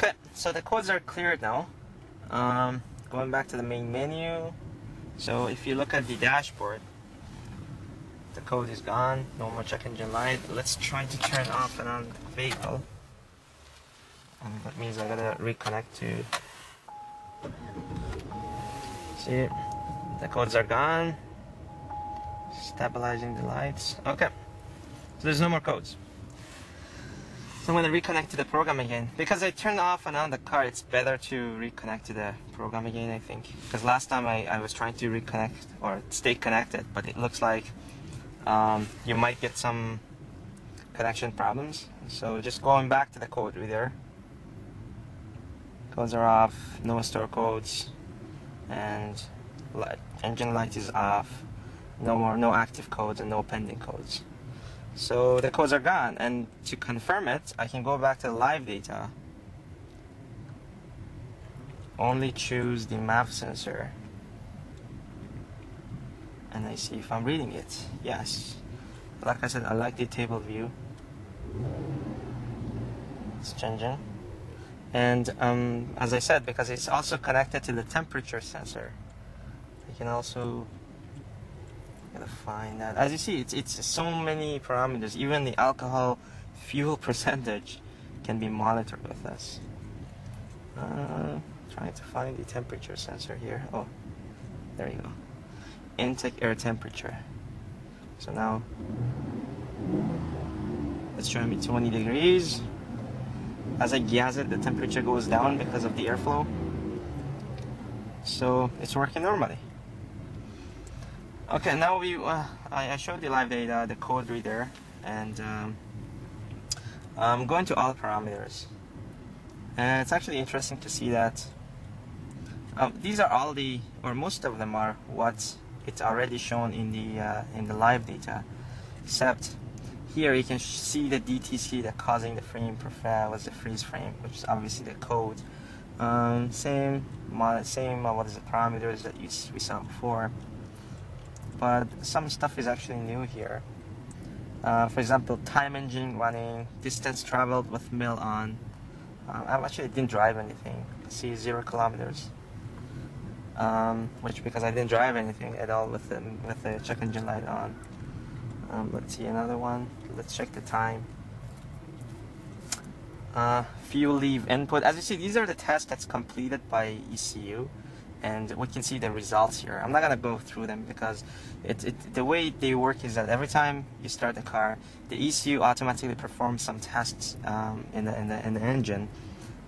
Okay, so the codes are cleared now. Going back to the main menu. So if you look at the dashboard, the code is gone. No more check engine light. Let's try to turn off and on the vehicle. And that means I gotta reconnect to. See, the codes are gone. Stabilizing the lights. Okay, so there's no more codes. So I'm going to reconnect to the program again. Because I turned off and on the car, it's better to reconnect to the program again, I think. Because last time I was trying to reconnect or stay connected, but it looks like you might get some connection problems. So just going back to the code reader. Codes are off, no store codes, and engine light is off. No active codes and no pending codes. So the codes are gone, and to confirm it, I can go back to the live data. Only choose the map sensor, and I see if I'm reading it. Yes. Like I said, I like the table view. It's changing. And as I said, because it's also connected to the temperature sensor, I can also find that. As you see, it's so many parameters. Even the alcohol fuel percentage can be monitored with this. Trying to find the temperature sensor here. Oh, there you go. Intake air temperature. So now it's showing me 20 degrees. As I gas it, the temperature goes down because of the airflow. So it's working normally. Okay, now I showed the live data, the code reader, and I'm going to all parameters. And it's actually interesting to see that these are all the, or most of them are what it's already shown in the live data, except here you can see the DTC that causing the frame was the freeze frame, which is obviously the code. Same what is the parameters that we saw before. But some stuff is actually new here. For example, time engine running, distance traveled with mil on. I actually didn't drive anything. See 0 kilometers. Which because I didn't drive anything at all with the check engine light on. Let's see another one. Let's check the time. Fuel leave input. As you see, these are the tests that's completed by ECU. And we can see the results here. I'm not gonna go through them because the way they work is that every time you start the car, the ECU automatically performs some tests in the engine,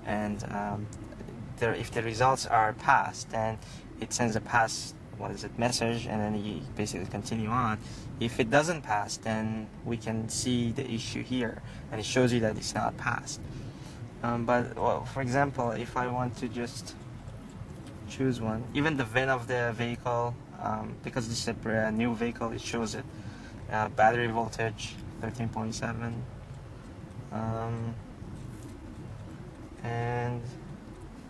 and if the results are passed, then it sends a pass message, and then you basically continue on. If it doesn't pass, then we can see the issue here, and it shows you that it's not passed. But well, for example, if I want to just choose one, even the VIN of the vehicle, because this is a brand new vehicle, it shows it. Battery voltage 13.7, and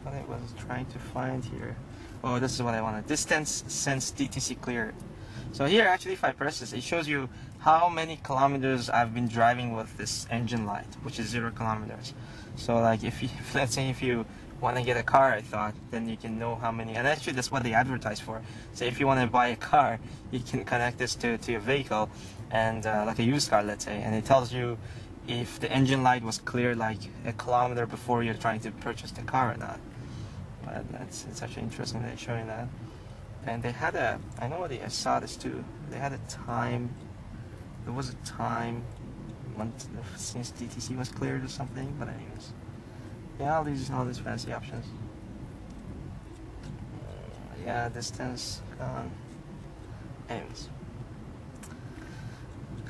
what I was trying to find here, oh, this is what I wanted. Distance since DTC cleared. So here actually, if I press this, it shows you how many kilometers I've been driving with this engine light, which is 0 kilometers. So like if let's say if you want to get a car, I thought, then you can know how many, and actually that's what they advertise for. So if you want to buy a car, you can connect this to your vehicle, and like a used car, let's say, and it tells you if the engine light was clear like a kilometer before you're trying to purchase the car or not. But it's actually interesting that they're showing that. And they had I saw this too. They had a time. There was a time since DTC was cleared or something. But anyways. Yeah, all these fancy options. Yeah, distance gone. Anyways,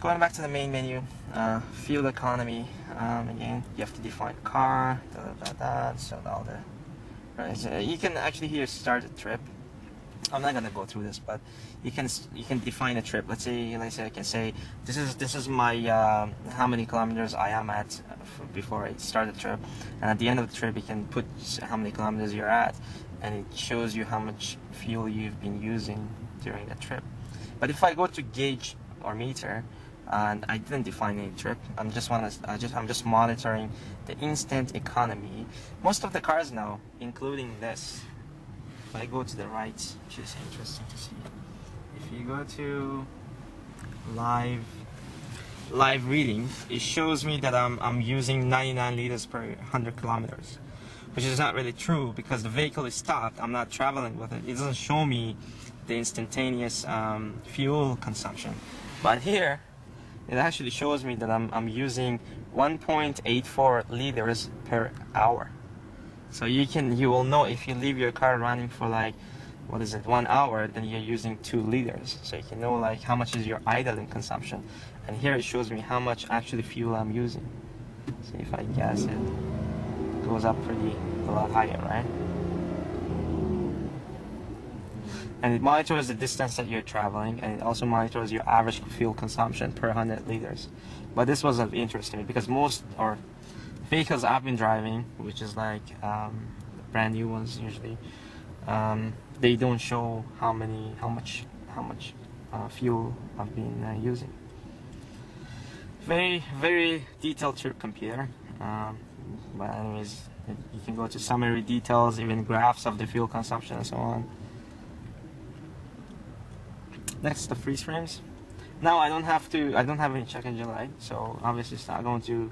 going back to the main menu, fuel economy. Again, you have to define car. So all the right. So you can actually here start a trip. I'm not gonna go through this, but you can define a trip. Let's say I can say this is my how many kilometers I am at before I start the trip, and at the end of the trip you can put how many kilometers you're at, and it shows you how much fuel you've been using during the trip. But if I go to gauge or meter, and I didn't define any trip. I'm just monitoring the instant economy. Most of the cars now, including this, if I go to the right, which is interesting to see. If you go to live reading, it shows me that I'm using 99 liters per 100 kilometers, which is not really true because the vehicle is stopped. I'm not traveling with it. It doesn't show me the instantaneous fuel consumption. But here, it actually shows me that I'm using 1.84 liters per hour. So you will know if you leave your car running for like, 1 hour, then you're using 2 liters. So you can know like how much is your idling consumption. And here it shows me how much actually fuel I'm using. So if I gas it, goes up a lot higher, right? And it monitors the distance that you're traveling, and it also monitors your average fuel consumption per 100 liters. But this was of interest to me because most vehicles I've been driving, which is like brand new ones usually, they don't show how much fuel I've been using. Very, very detailed trip computer. But anyways, you can go to summary details, even graphs of the fuel consumption and so on. Next, the freeze frames. Now I don't have any check engine light, so obviously it's not going to.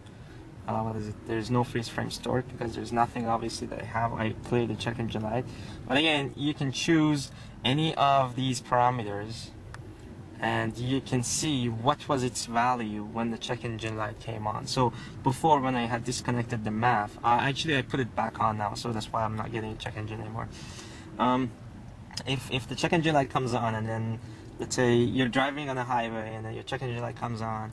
There's no freeze frame stored because there's nothing obviously that I have. I cleared the check engine light, but again, you can choose any of these parameters, and you can see what was its value when the check engine light came on. So before, when I had disconnected the MAF, I put it back on now, so that's why I'm not getting a check engine anymore. If the check engine light comes on, and then let's say you're driving on a highway and then your check engine light comes on,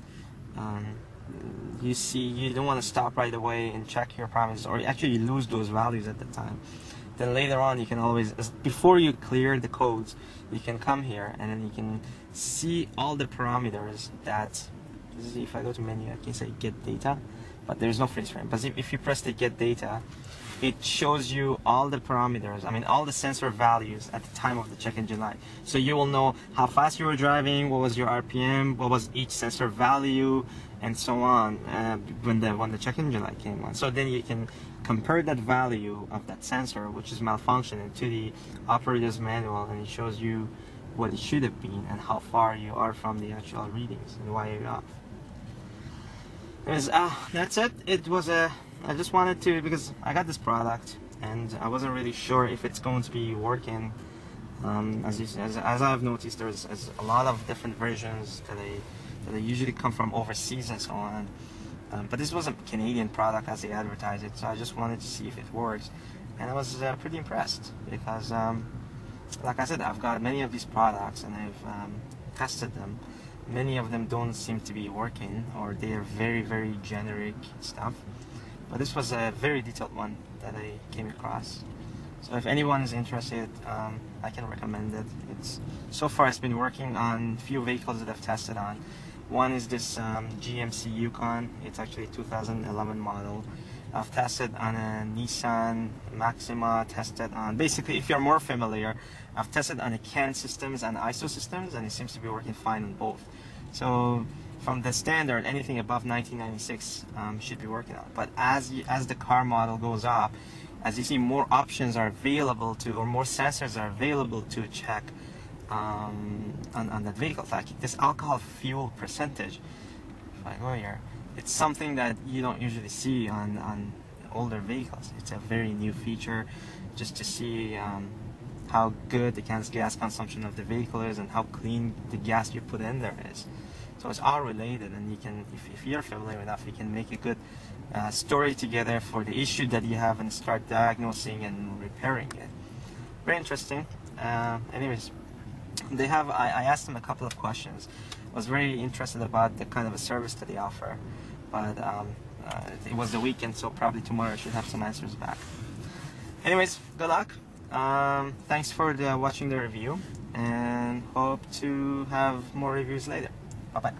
you see you don't want to stop right away and check your parameters, or actually you lose those values at the time. Then later on you can always, before you clear the codes, you can come here and then you can see all the parameters that, if I go to menu, I can say get data, but there's no freeze frame. But if you press the get data, it shows you all the parameters, all the sensor values at the time of the check engine light. So you will know how fast you were driving, what was your RPM, what was each sensor value, and so on when the check engine light came on. So then you can compare that value of that sensor, which is malfunctioning, to the operator's manual, and it shows you what it should have been and how far you are from the actual readings and why you're off. That's it. It was I just wanted to, because I got this product and I wasn't really sure if it's going to be working. As I've noticed, there's a lot of different versions that they usually come from overseas and so on. But this was a Canadian product as they advertised it, so I just wanted to see if it works. And I was pretty impressed because, like I said, I've got many of these products and I've tested them. Many of them don't seem to be working, or they are very, very generic stuff. But this was a very detailed one that I came across. So if anyone is interested, I can recommend it. So far it's been working on few vehicles that I've tested on. One is this GMC Yukon. It's actually a 2011 model. I've tested on a Nissan Maxima, tested on, basically if you're more familiar, I've tested on a CAN systems and ISO systems, and it seems to be working fine on both. So from the standard, anything above 1996 should be working on. But as the car model goes up, as you see, more options are available to, or more sensors are available to check on that vehicle. Like this alcohol fuel percentage, if I go here, it's something that you don't usually see on older vehicles. It's a very new feature, just to see how good the gas consumption of the vehicle is and how clean the gas you put in there is. So it's all related, and you can, if you're familiar enough, you can make a good story together for the issue that you have and start diagnosing and repairing it. Very interesting. Anyways, they have. I asked them a couple of questions. I was very interested about the kind of a service that they offer, but it was the weekend, so probably tomorrow I should have some answers back. Anyways, good luck. Thanks for watching the review, and hope to have more reviews later. Bye-bye.